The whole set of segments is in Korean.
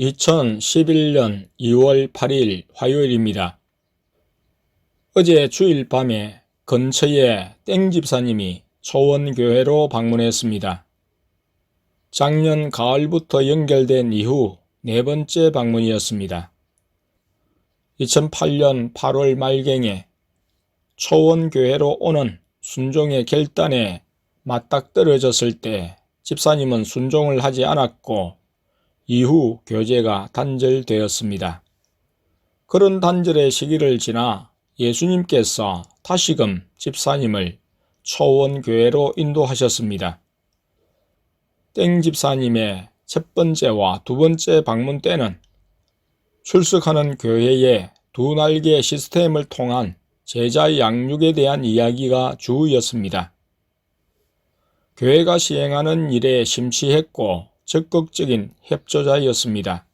2011년 2월 8일 화요일입니다. 어제 주일 밤에 근처에 땡집사님이 초원교회로 방문했습니다. 작년 가을부터 연결된 이후 네 번째 방문이었습니다. 2008년 8월 말경에 초원교회로 오는 순종의 결단에 맞닥뜨려졌을 때 집사님은 순종을 하지 않았고 이후 교제가 단절되었습니다. 그런 단절의 시기를 지나 예수님께서 다시금 집사님을 초원교회로 인도하셨습니다. 땡 집사님의 첫 번째와 두 번째 방문 때는 출석하는 교회의 두 날개 시스템을 통한 제자 양육에 대한 이야기가 주였습니다. 교회가 시행하는 일에 심취했고 적극적인 협조자였습니다.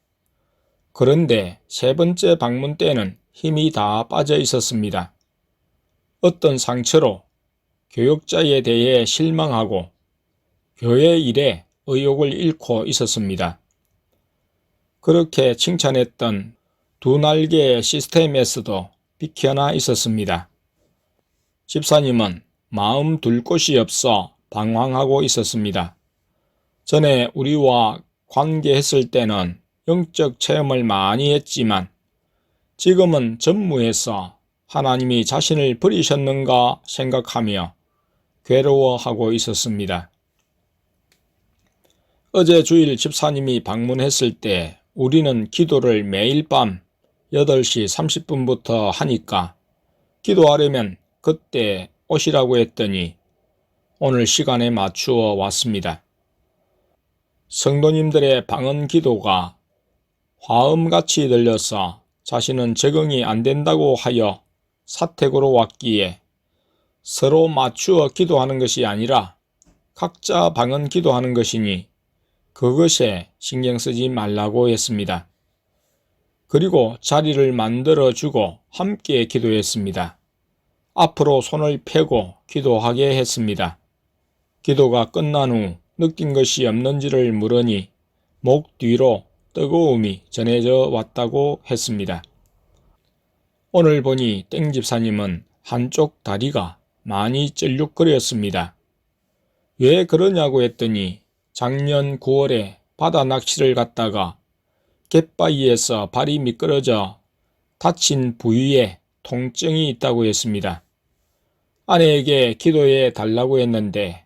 그런데 세 번째 방문 때는 힘이 다 빠져 있었습니다. 어떤 상처로 교역자에 대해 실망하고 교회 일에 의욕을 잃고 있었습니다. 그렇게 칭찬했던 두 날개의 시스템에서도 비켜나 있었습니다. 집사님은 마음 둘 곳이 없어 방황하고 있었습니다. 전에 우리와 관계했을 때는 영적 체험을 많이 했지만 지금은 전무해서 하나님이 자신을 버리셨는가 생각하며 괴로워하고 있었습니다. 어제 주일 집사님이 방문했을 때 우리는 기도를 매일 밤 8시 30분부터 하니까 기도하려면 그때 오시라고 했더니 오늘 시간에 맞추어 왔습니다. 성도님들의 방언 기도가 화음같이 들려서 자신은 적응이 안 된다고 하여 사택으로 왔기에 서로 맞추어 기도하는 것이 아니라 각자 방언 기도하는 것이니 그것에 신경 쓰지 말라고 했습니다. 그리고 자리를 만들어주고 함께 기도했습니다. 앞으로 손을 펴고 기도하게 했습니다. 기도가 끝난 후 느낀 것이 없는지를 물으니 목 뒤로 뜨거움이 전해져 왔다고 했습니다. 오늘 보니 땡 집사님은 한쪽 다리가 많이 쩔룩거렸습니다. 왜 그러냐고 했더니 작년 9월에 바다 낚시를 갔다가 갯바위에서 발이 미끄러져 다친 부위에 통증이 있다고 했습니다. 아내에게 기도해 달라고 했는데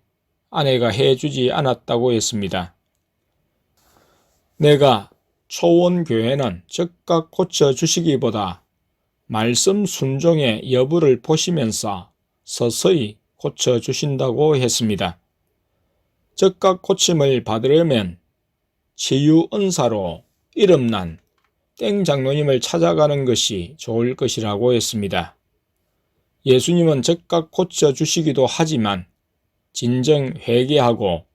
아내가 해주지 않았다고 했습니다. 내가 초원교회는 즉각 고쳐주시기보다 말씀 순종의 여부를 보시면서 서서히 고쳐주신다고 했습니다. 즉각 고침을 받으려면 치유 은사로 이름난 땡 장로님을 찾아가는 것이 좋을 것이라고 했습니다. 예수님은 즉각 고쳐주시기도 하지만 진정 회개하고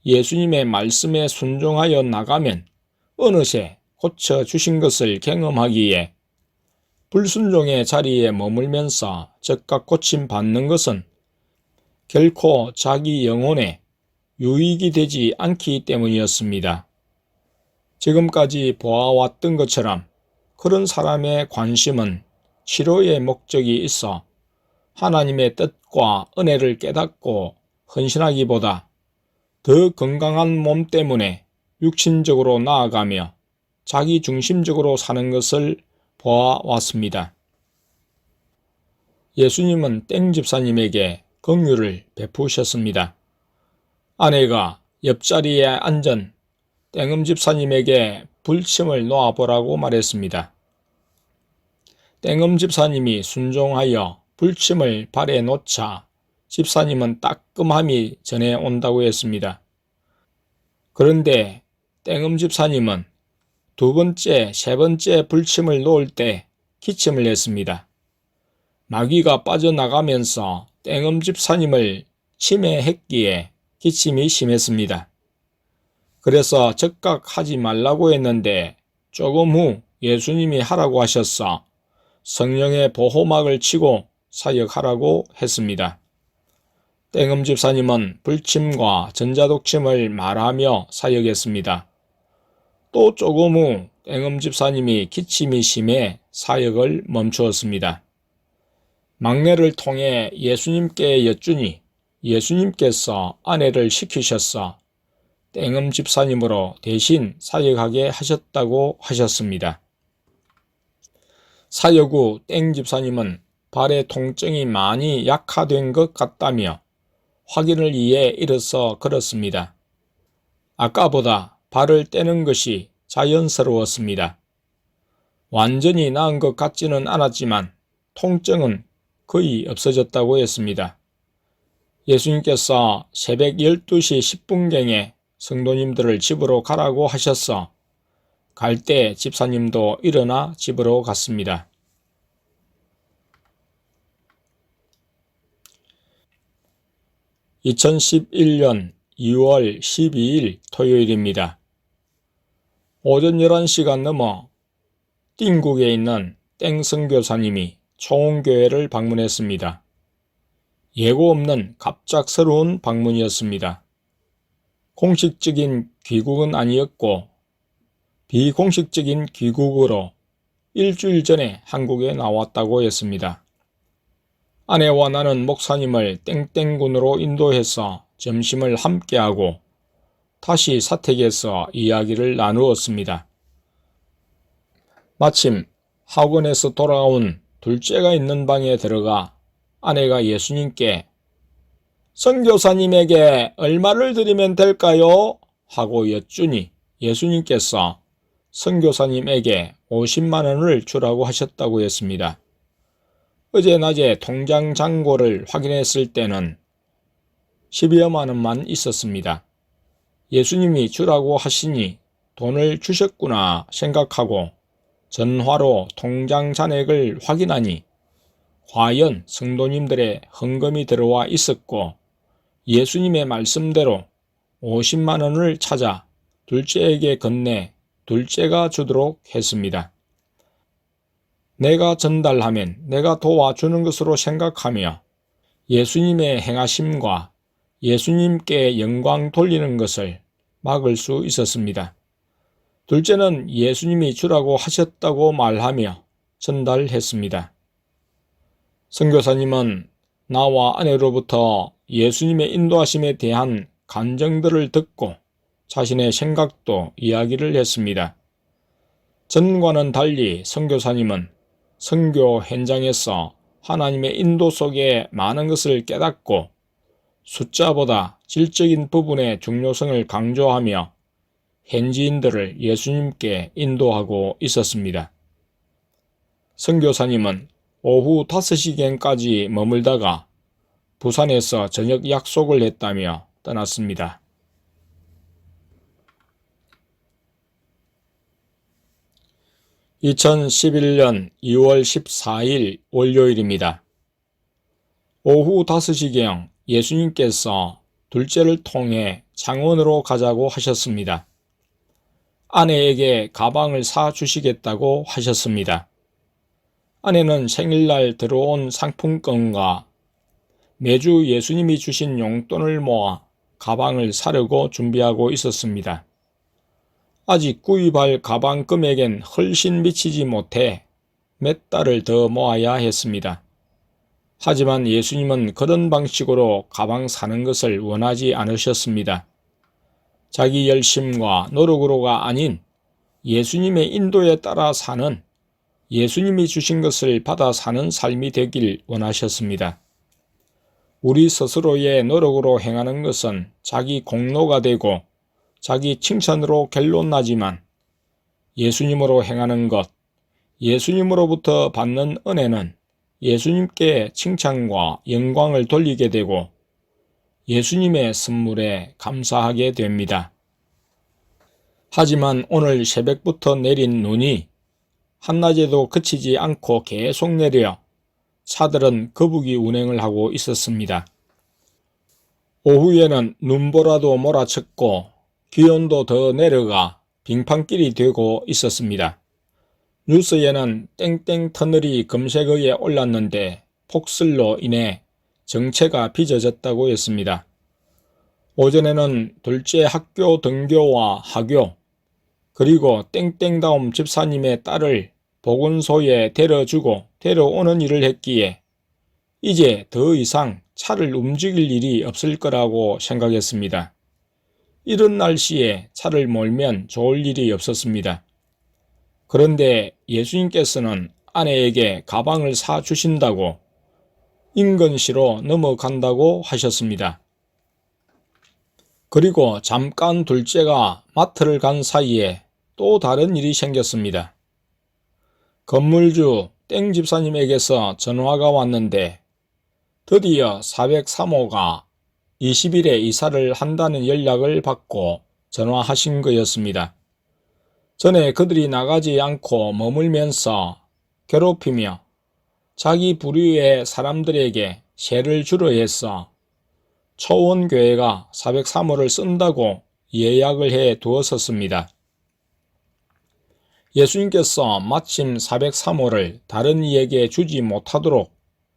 예수님의 말씀에 순종하여 나가면 어느새 고쳐주신 것을 경험하기에 불순종의 자리에 머물면서 즉각 고침 받는 것은 결코 자기 영혼에 유익이 되지 않기 때문이었습니다. 지금까지 보아왔던 것처럼 그런 사람의 관심은 치료의 목적이 있어 하나님의 뜻과 은혜를 깨닫고 헌신하기보다 더 건강한 몸 때문에 육신적으로 나아가며 자기 중심적으로 사는 것을 보아왔습니다. 예수님은 땡 집사님에게 긍휼을 베푸셨습니다. 아내가 옆자리에 앉은 땡음 집사님에게 불침을 놓아보라고 말했습니다. 땡음 집사님이 순종하여 불침을 발에 놓자 집사님은 따끔함이 전해온다고 했습니다. 그런데 땡음 집사님은 두 번째, 세 번째 불침을 놓을 때 기침을 했습니다. 마귀가 빠져나가면서 땡음 집사님을 침해했기에 기침이 심했습니다. 그래서 즉각 하지 말라고 했는데 조금 후 예수님이 하라고 하셔서 성령의 보호막을 치고 사역하라고 했습니다. 땡음 집사님은 불침과 전자독침을 말하며 사역했습니다. 또 조금 후 땡음 집사님이 기침이 심해 사역을 멈추었습니다. 막내를 통해 예수님께 여쭈니 예수님께서 아내를 시키셔서 땡음 집사님으로 대신 사역하게 하셨다고 하셨습니다. 사역 후 땡 집사님은 발의 통증이 많이 약화된 것 같다며 확인을 위해 일어서 걸었습니다. 아까보다 발을 떼는 것이 자연스러웠습니다. 완전히 나은 것 같지는 않았지만 통증은 거의 없어졌다고 했습니다. 예수님께서 새벽 12시 10분경에 성도님들을 집으로 가라고 하셔서 갈 때 집사님도 일어나 집으로 갔습니다. (2011년 2월 12일) 토요일입니다. 오전 11시가 넘어 띵국에 있는 땡 선교사님이 초원교회를 방문했습니다. 예고 없는 갑작스러운 방문이었습니다. 공식적인 귀국은 아니었고 비공식적인 귀국으로 일주일 전에 한국에 나왔다고 했습니다. 아내와 나는 목사님을 땡땡군으로 인도해서 점심을 함께하고 다시 사택에서 이야기를 나누었습니다. 마침 학원에서 돌아온 둘째가 있는 방에 들어가 아내가 예수님께 선교사님에게 얼마를 드리면 될까요? 하고 여쭈니 예수님께서 선교사님에게 50만 원을 주라고 하셨다고 했습니다. 어제 낮에 통장 잔고를 확인했을 때는 10여만 원만 있었습니다. 예수님이 주라고 하시니 돈을 주셨구나 생각하고 전화로 통장 잔액을 확인하니 과연 성도님들의 헌금이 들어와 있었고 예수님의 말씀대로 50만 원을 찾아 둘째에게 건네 둘째가 주도록 했습니다. 내가 전달하면 내가 도와주는 것으로 생각하며 예수님의 행하심과 예수님께 영광 돌리는 것을 막을 수 있었습니다. 둘째는 예수님이 주라고 하셨다고 말하며 전달했습니다. 선교사님은 나와 아내로부터 예수님의 인도하심에 대한 간증들을 듣고 자신의 생각도 이야기를 했습니다. 전과는 달리 선교사님은 선교 현장에서 하나님의 인도 속에 많은 것을 깨닫고 숫자보다 질적인 부분의 중요성을 강조하며 현지인들을 예수님께 인도하고 있었습니다. 선교사님은 오후 5시경까지 머물다가 부산에서 저녁 약속을 했다며 떠났습니다. (2011년 2월 14일) 월요일입니다. 오후 5시경 예수님께서 둘째를 통해 창원으로 가자고 하셨습니다. 아내에게 가방을 사주시겠다고 하셨습니다. 아내는 생일날 들어온 상품권과 매주 예수님이 주신 용돈을 모아 가방을 사려고 준비하고 있었습니다. 아직 구입할 가방 금액엔 훨씬 미치지 못해 몇 달을 더 모아야 했습니다. 하지만 예수님은 그런 방식으로 가방 사는 것을 원하지 않으셨습니다. 자기 열심과 노력으로가 아닌 예수님의 인도에 따라 사는, 예수님이 주신 것을 받아 사는 삶이 되길 원하셨습니다. 우리 스스로의 노력으로 행하는 것은 자기 공로가 되고 자기 칭찬으로 결론나지만 예수님으로 행하는 것, 예수님으로부터 받는 은혜는 예수님께 칭찬과 영광을 돌리게 되고 예수님의 선물에 감사하게 됩니다. 하지만 오늘 새벽부터 내린 눈이 한낮에도 그치지 않고 계속 내려 차들은 거북이 운행을 하고 있었습니다. 오후에는 눈보라도 몰아쳤고 기온도 더 내려가 빙판길이 되고 있었습니다. 뉴스에는 땡땡 터널이 검색어에 올랐는데 폭설로 인해 정체가 빚어졌다고 했습니다. 오전에는 둘째 학교 등교와 하교, 그리고 땡땡다움 집사님의 딸을 보건소에 데려주고 데려오는 일을 했기에 이제 더 이상 차를 움직일 일이 없을 거라고 생각했습니다. 이런 날씨에 차를 몰면 좋을 일이 없었습니다. 그런데 예수님께서는 아내에게 가방을 사주신다고 인근시로 넘어간다고 하셨습니다. 그리고 잠깐 둘째가 마트를 간 사이에 또 다른 일이 생겼습니다. 건물주 땡 집사님에게서 전화가 왔는데 드디어 403호가 20일에 이사를 한다는 연락을 받고 전화하신 거였습니다. 전에 그들이 나가지 않고 머물면서 괴롭히며 자기 부류의 사람들에게 세를 주려 해서 초원교회가 403호를 쓴다고 예약을 해 두었었습니다. 예수님께서 마침 403호를 다른 이에게 주지 못하도록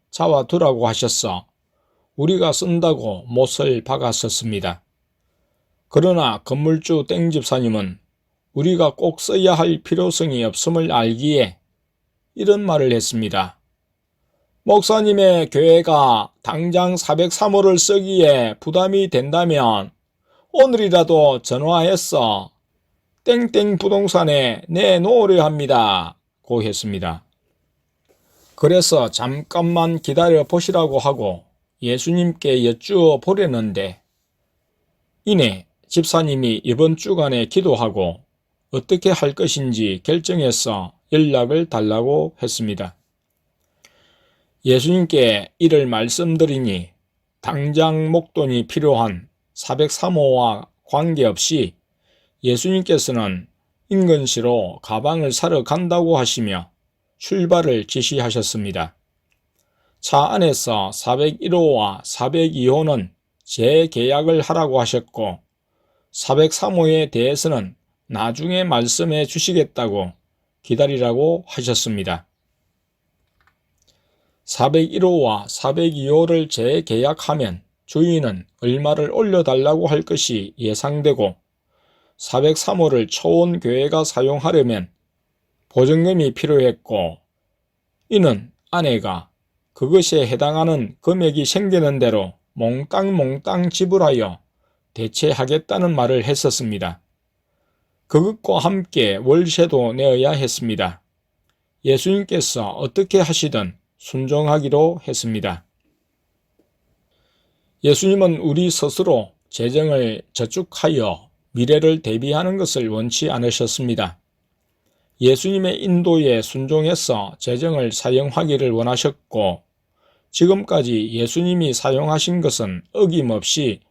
잡아두라고 하셔서 우리가 쓴다고 못을 박았었습니다. 그러나 건물주 땡 집사님은 우리가 꼭 써야 할 필요성이 없음을 알기에 이런 말을 했습니다. 목사님의 교회가 당장 403호를 쓰기에 부담이 된다면 오늘이라도 전화해서 땡땡 부동산에 내놓으려 합니다. 고 했습니다. 그래서 잠깐만 기다려 보시라고 하고 예수님께 여쭈어 보려는데 이내 집사님이 이번 주간에 기도하고 어떻게 할 것인지 결정해서 연락을 달라고 했습니다. 예수님께 이를 말씀드리니 당장 목돈이 필요한 403호와 관계없이 예수님께서는 인근시로 가방을 사러 간다고 하시며 출발을 지시하셨습니다. 차 안에서 401호와 402호는 재계약을 하라고 하셨고 403호에 대해서는 나중에 말씀해 주시겠다고 기다리라고 하셨습니다. 401호와 402호를 재계약하면 주인은 얼마를 올려달라고 할 것이 예상되고 403호를 초원교회가 사용하려면 보증금이 필요했고 이는 아내가 그것에 해당하는 금액이 생기는 대로 몽땅 지불하여 대체하겠다는 말을 했었습니다. 그것과 함께 월세도 내어야 했습니다. 예수님께서 어떻게 하시든 순종하기로 했습니다. 예수님은 우리 스스로 재정을 저축하여 미래를 대비하는 것을 원치 않으셨습니다. 예수님의 인도에 순종해서 재정을 사용하기를 원하셨고 지금까지 예수님이 사용하신 것은 어김없이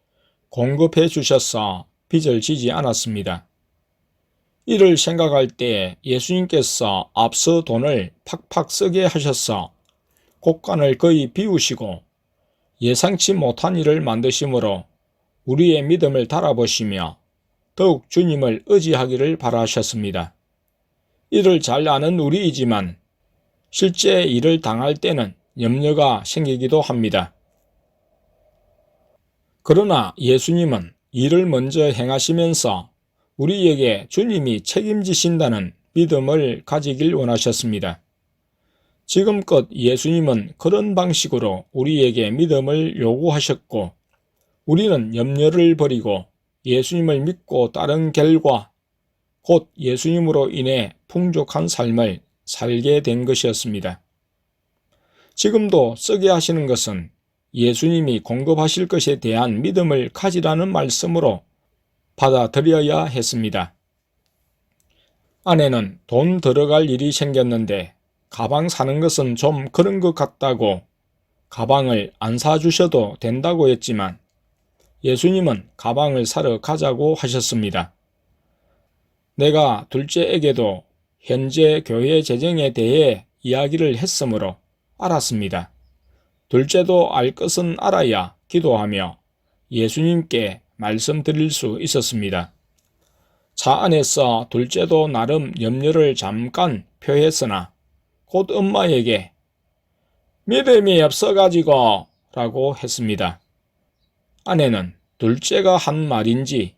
공급해 주셔서 빚을 지지 않았습니다. 이를 생각할 때 예수님께서 앞서 돈을 팍팍 쓰게 하셔서 곳간을 거의 비우시고 예상치 못한 일을 만드심으로 우리의 믿음을 달아보시며 더욱 주님을 의지하기를 바라셨습니다. 이를 잘 아는 우리이지만 실제 일을 당할 때는 염려가 생기기도 합니다. 그러나 예수님은 일을 먼저 행하시면서 우리에게 주님이 책임지신다는 믿음을 가지길 원하셨습니다. 지금껏 예수님은 그런 방식으로 우리에게 믿음을 요구하셨고 우리는 염려를 버리고 예수님을 믿고 따른 결과 곧 예수님으로 인해 풍족한 삶을 살게 된 것이었습니다. 지금도 쓰게 하시는 것은 예수님이 공급하실 것에 대한 믿음을 가지라는 말씀으로 받아들여야 했습니다. 아내는 돈 들어갈 일이 생겼는데 가방 사는 것은 좀 그런 것 같다고 가방을 안 사주셔도 된다고 했지만 예수님은 가방을 사러 가자고 하셨습니다. 내가 둘째에게도 현재 교회 재정에 대해 이야기를 했으므로 알았습니다. 둘째도 알 것은 알아야 기도하며 예수님께 말씀드릴 수 있었습니다. 차 안에서 둘째도 나름 염려를 잠깐 표했으나 곧 엄마에게 믿음이 없어가지고 라고 했습니다. 아내는 둘째가 한 말인지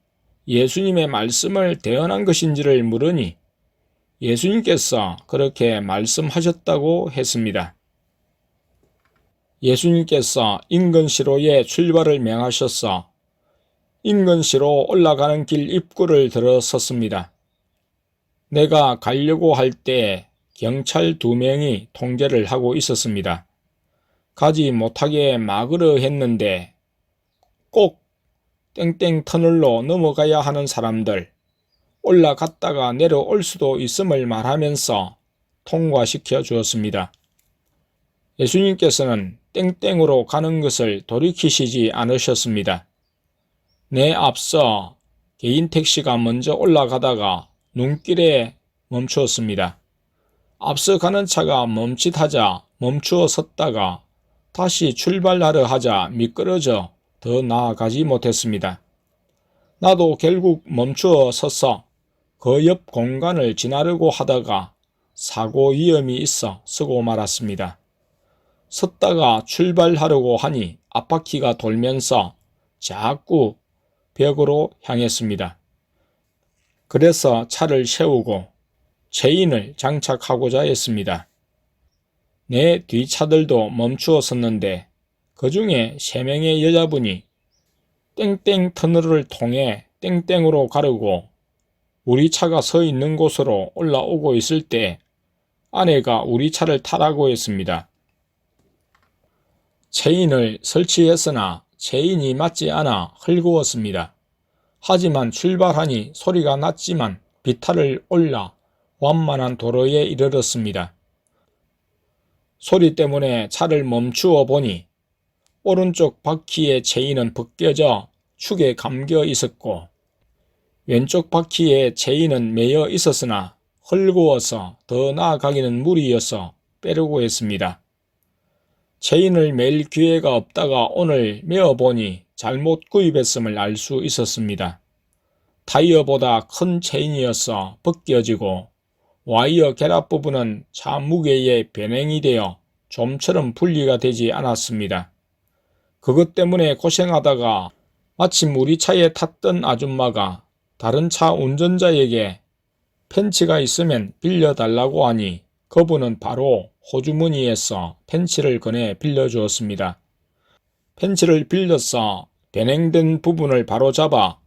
예수님의 말씀을 대언한 것인지를 물으니 예수님께서 그렇게 말씀하셨다고 했습니다. 예수님께서 인근시로에 출발을 명하셔서 인근시로 올라가는 길 입구를 들어섰습니다. 내가 가려고 할 때 경찰 2명이 통제를 하고 있었습니다. 가지 못하게 막으려 했는데 꼭 땡땡 터널로 넘어가야 하는 사람들, 올라갔다가 내려올 수도 있음을 말하면서 통과시켜 주었습니다. 예수님께서는 땡땡으로 가는 것을 돌이키시지 않으셨습니다. 내 앞서 개인 택시가 먼저 올라가다가 눈길에 멈추었습니다. 앞서 가는 차가 멈칫하자 멈추어 섰다가 다시 출발하려 하자 미끄러져 더 나아가지 못했습니다. 나도 결국 멈추어 서서 그 옆 공간을 지나려고 하다가 사고 위험이 있어 서고 말았습니다. 섰다가 출발하려고 하니 앞바퀴가 돌면서 자꾸 벽으로 향했습니다. 그래서 차를 세우고 체인을 장착하고자 했습니다. 내 뒷차들도 멈추어 섰는데 그 중에 3명의 여자분이 땡땡 터널을 통해 땡땡으로 가려고 우리 차가 서 있는 곳으로 올라오고 있을 때 아내가 우리 차를 타라고 했습니다. 체인을 설치했으나 체인이 맞지 않아 헐거웠습니다. 하지만 출발하니 소리가 났지만 비탈을 올라 완만한 도로에 이르렀습니다. 소리 때문에 차를 멈추어 보니 오른쪽 바퀴의 체인은 벗겨져 축에 감겨 있었고 왼쪽 바퀴의 체인은 매여 있었으나 헐거워서 더 나아가기는 무리여서 빼려고 했습니다. 체인을 맬 기회가 없다가 오늘 메어보니 잘못 구입했음을 알 수 있었습니다. 타이어보다 큰 체인이어서 벗겨지고 와이어 결합 부분은 차 무게에 변형이 되어 좀처럼 분리가 되지 않았습니다. 그것 때문에 고생하다가 마침 우리 차에 탔던 아줌마가 다른 차 운전자에게 펜치가 있으면 빌려달라고 하니 그분은 바로 호주머니에서 펜치를 꺼내 빌려주었습니다. 펜치를 빌려서 변형된 부분을 바로잡아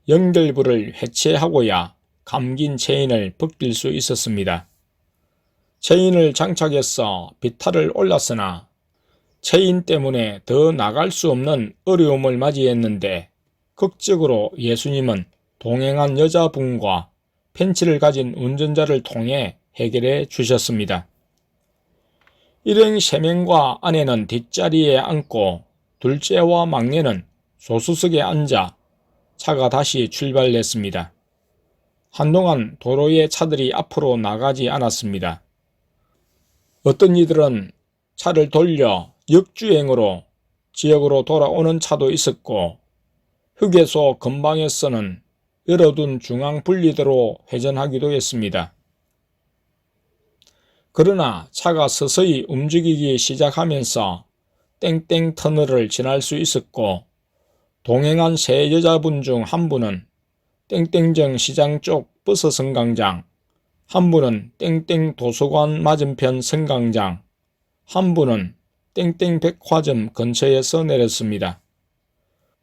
연결부를 해체하고야 감긴 체인을 벗길 수 있었습니다. 체인을 장착해서 비탈을 올랐으나 체인 때문에 더 나갈 수 없는 어려움을 맞이했는데 극적으로 예수님은 동행한 여자분과 펜치를 가진 운전자를 통해 해결해 주셨습니다. 일행 3명과 아내는 뒷자리에 앉고 둘째와 막내는 조수석에 앉아 차가 다시 출발했습니다. 한동안 도로에 차들이 앞으로 나가지 않았습니다. 어떤 이들은 차를 돌려 역주행으로 지역으로 돌아오는 차도 있었고 휴게소 근방에서는 열어둔 중앙 분리대로 회전하기도 했습니다. 그러나 차가 서서히 움직이기 시작하면서 땡땡 터널을 지날 수 있었고 동행한 3 여자분 중 한 분은 땡땡정 시장 쪽 버스 승강장, 한 분은 땡땡 도서관 맞은편 승강장, 한 분은 땡땡 백화점 근처에서 내렸습니다.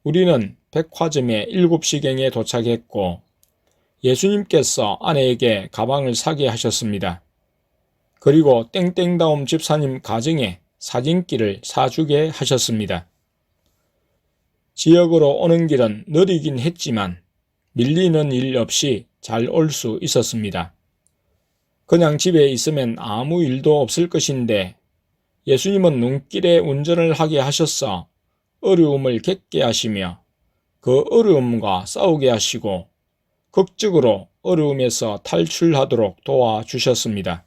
우리는 백화점에 7시경에 도착했고 예수님께서 아내에게 가방을 사게 하셨습니다. 그리고 땡땡다움 집사님 가정에 사진기를 사주게 하셨습니다. 지역으로 오는 길은 느리긴 했지만 밀리는 일 없이 잘 올 수 있었습니다. 그냥 집에 있으면 아무 일도 없을 것인데 예수님은 눈길에 운전을 하게 하셔서 어려움을 겪게 하시며 그 어려움과 싸우게 하시고 극적으로 어려움에서 탈출하도록 도와주셨습니다.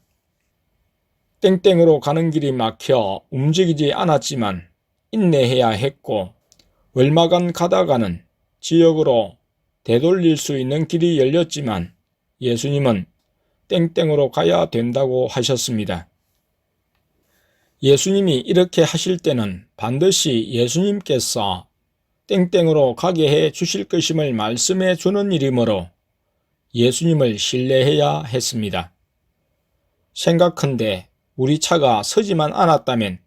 땡땡으로 가는 길이 막혀 움직이지 않았지만 인내해야 했고 얼마간 가다가는 지역으로 되돌릴 수 있는 길이 열렸지만 예수님은 땡땡으로 가야 된다고 하셨습니다. 예수님이 이렇게 하실 때는 반드시 예수님께서 땡땡으로 가게 해 주실 것임을 말씀해 주는 일이므로 예수님을 신뢰해야 했습니다. 생각컨대 우리 차가 서지만 않았다면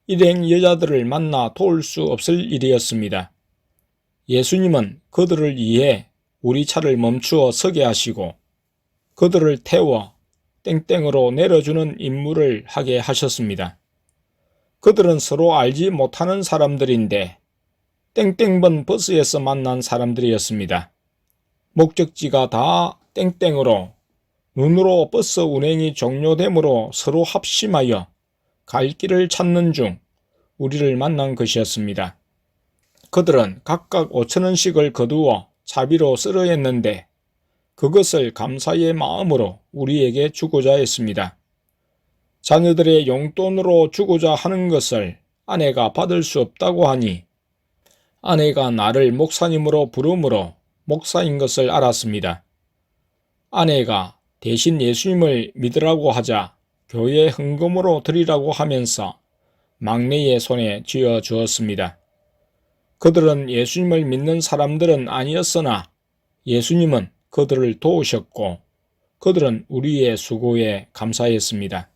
일행 여자들을 만나 도울 수 없을 일이었습니다. 예수님은 그들을 위해 우리 차를 멈추어 서게 하시고 그들을 태워 땡땡으로 내려주는 임무를 하게 하셨습니다. 그들은 서로 알지 못하는 사람들인데 땡땡번 버스에서 만난 사람들이었습니다. 목적지가 다 땡땡으로 눈으로 버스 운행이 종료되므로 서로 합심하여 갈 길을 찾는 중 우리를 만난 것이었습니다. 그들은 각각 5,000원씩을 거두어 차비로 쓰려 했는데 그것을 감사의 마음으로 우리에게 주고자 했습니다. 자녀들의 용돈으로 주고자 하는 것을 아내가 받을 수 없다고 하니 아내가 나를 목사님으로 부르므로 목사인 것을 알았습니다. 아내가 대신 예수님을 믿으라고 하자 교회 헌금으로 드리라고 하면서 막내의 손에 쥐어 주었습니다. 그들은 예수님을 믿는 사람들은 아니었으나 예수님은 그들을 도우셨고 그들은 우리의 수고에 감사했습니다.